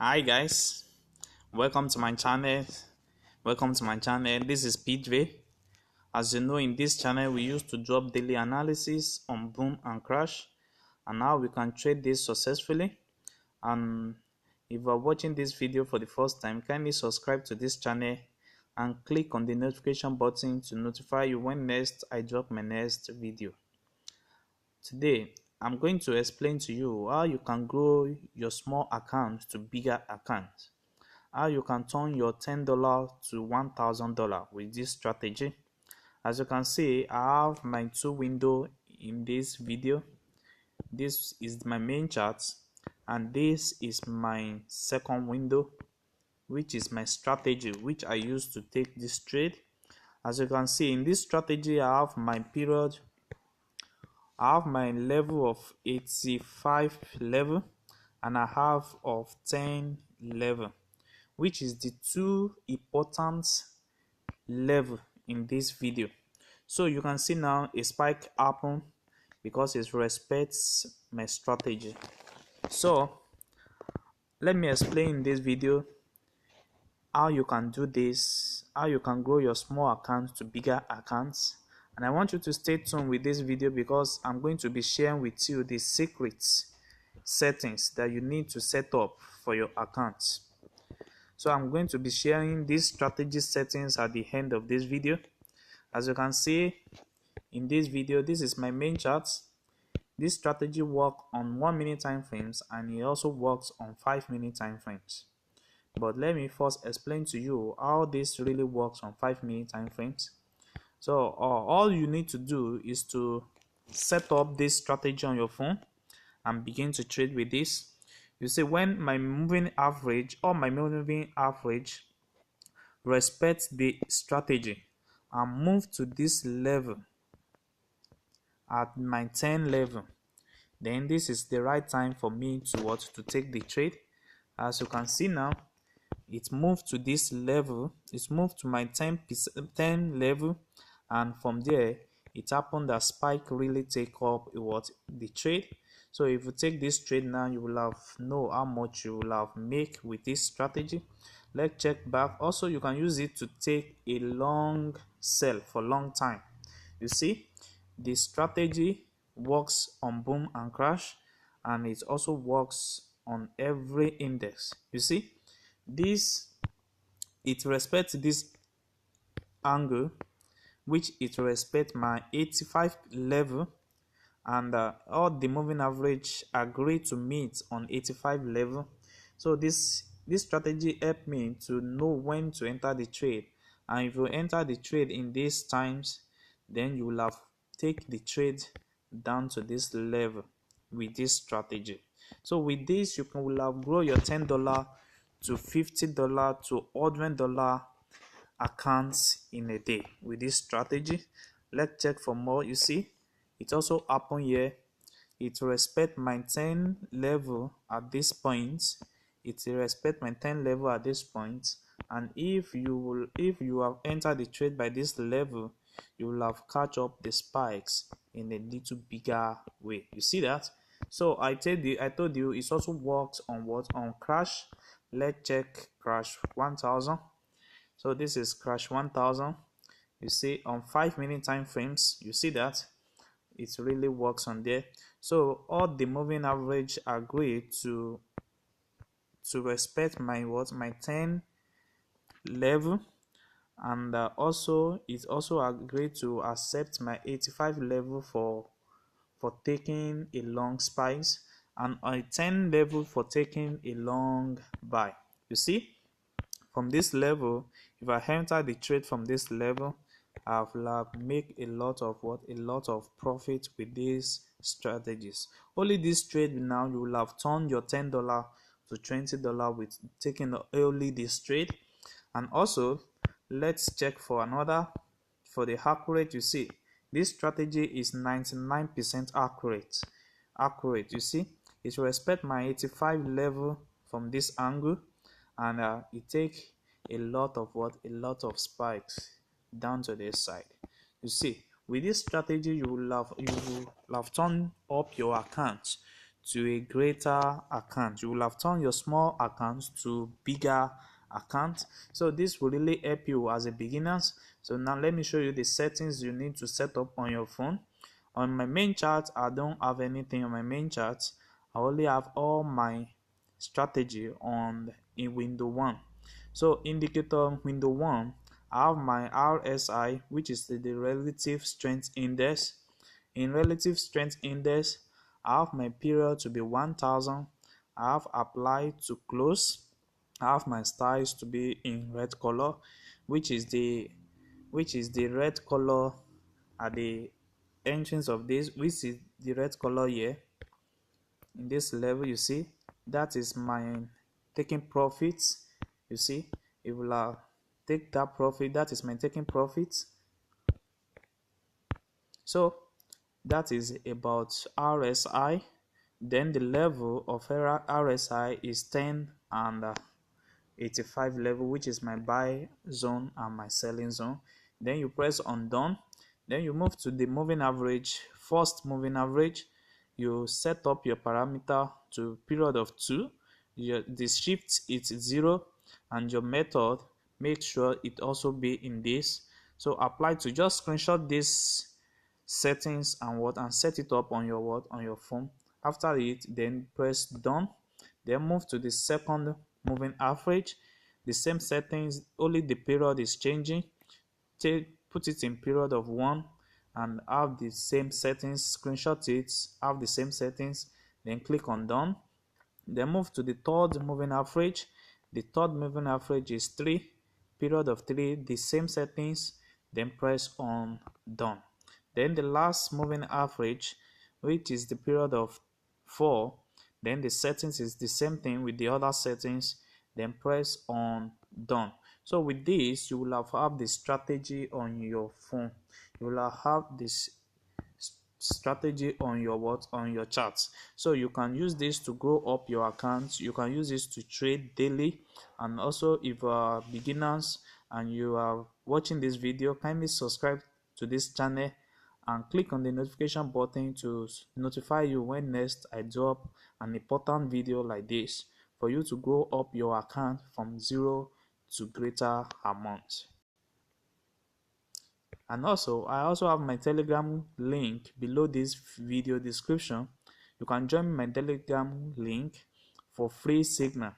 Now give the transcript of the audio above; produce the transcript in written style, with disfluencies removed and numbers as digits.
Hi guys, welcome to my channel. This is PJ. As you know, in this channel we used to drop daily analysis on boom and crash, and now we can trade this successfully. And if you are watching this video for the first time, kindly subscribe to this channel and click on the notification button to notify you when next I drop my next video. Today I'm going to explain to you how you can grow your small account to bigger accounts, how you can turn your $10 to $1,000 with this strategy. As you can see, I have my two windows in this video. This is my main chart and this is my second window, which is my strategy which I use to take this trade. As you can see, in this strategy I have my period, I have my level of 85 level and I have of 10 level, which is the two important level in this video. So you can see now a spike happen because it respects my strategy. So let me explain in this video how you can do this, how you can grow your small account to bigger accounts. And I want you to stay tuned with this video because I'm going to be sharing with you the secrets settings that you need to set up for your account. So I'm going to be sharing these strategy settings at the end of this video. As you can see in this video, this is my main chart. This strategy works on 1 minute time frames and it also works on 5 minute time frames. But let me first explain to you how this really works on 5 minute time frames. So all you need to do is to set up this strategy on your phone and begin to trade with this. You see, when my moving average respects the strategy and move to this level at my 10 level, then this is the right time for me to take the trade. As you can see now, it moved to this level, it's moved to my 10 level, and from there it happened that spike really take up the trade. So if you take this trade now, you will have know how much you will have make with this strategy. Let's check back. Also, you can use it to take a long sell for long time. You see, the strategy works on boom and crash, and it also works on every index. You see, it respects this angle, which it respects my 85 level, and all the moving average agree to meet on 85 level. So this strategy helped me to know when to enter the trade, and if you enter the trade in these times, then you will have take the trade down to this level with this strategy. So with this, you will have grow your $10 to $50 to $100 accounts in a day with this strategy. Let's check for more. You see, it also happened here. It respect my 10 level at this point. It respect my 10 level at this point. And if you have entered the trade by this level, you will have catch up the spikes in a little bigger way. You see that? So I told you it also works on on crash. Let's check crash 1000. So this is crash 1000. You see, on 5 minute time frames, you see that it really works on there. So all the moving average agree to respect my my 10 level, and also it also agreed to accept my 85 level for taking a long spikes, and a 10 level for taking a long buy. You see, from this level, if I enter the trade from this level, I will make a lot of profit with these strategies. Only this trade now, you will have turned your $10 to $20 with taking only this trade. And also, let's check for another, for the accurate. You see, this strategy is 99% accurate. You see, it respect my 85 level from this angle, and it take a lot of spikes down to this side. You see, with this strategy, you will have turned up your account to a greater account. You will have turned your small account to bigger account. So this will really help you as a beginner. So now let me show you the settings you need to set up on your phone. On my main chart, I don't have anything on my main chart. I only have all my strategy on in window 1. So indicator window 1, I have my RSI, which is the relative strength index. In relative strength index, I have my period to be 1000. I have applied to close. I have my styles to be in red color, which is the red color at the entrance of this, which is the red color here in this level. You see, that is my taking profits. You see, it will take that profit. That is my taking profits. So that is about RSI. Then the level of RSI is 10 and 85 level, which is my buy zone and my selling zone. Then you press on done. Then you move to the moving average. First moving average, you set up your parameter to period of 2. The shift is 0, and your method, make sure it also be in this. So apply to just screenshot this settings and set it up on your on your phone. After it, then press done. Then move to the second moving average. The same settings, only the period is changing. Put it in period of 1 and have the same settings. Screenshot it, have the same settings, then click on done. Then move to the third moving average. The third moving average is 3, period of 3, the same settings, then press on done. Then the last moving average, which is the period of 4, then the settings is the same thing with the other settings, then press on done. So with this, you will have the strategy on your phone. You will have this strategy on your charts. So you can use this to grow up your accounts. You can use this to trade daily. And also, if you are beginners and you are watching this video, kindly subscribe to this channel and click on the notification button to notify you when next I drop an important video like this, for you to grow up your account from 0 to greater amount. And also, I also have my Telegram link below this video description. You can join my Telegram link for free signal.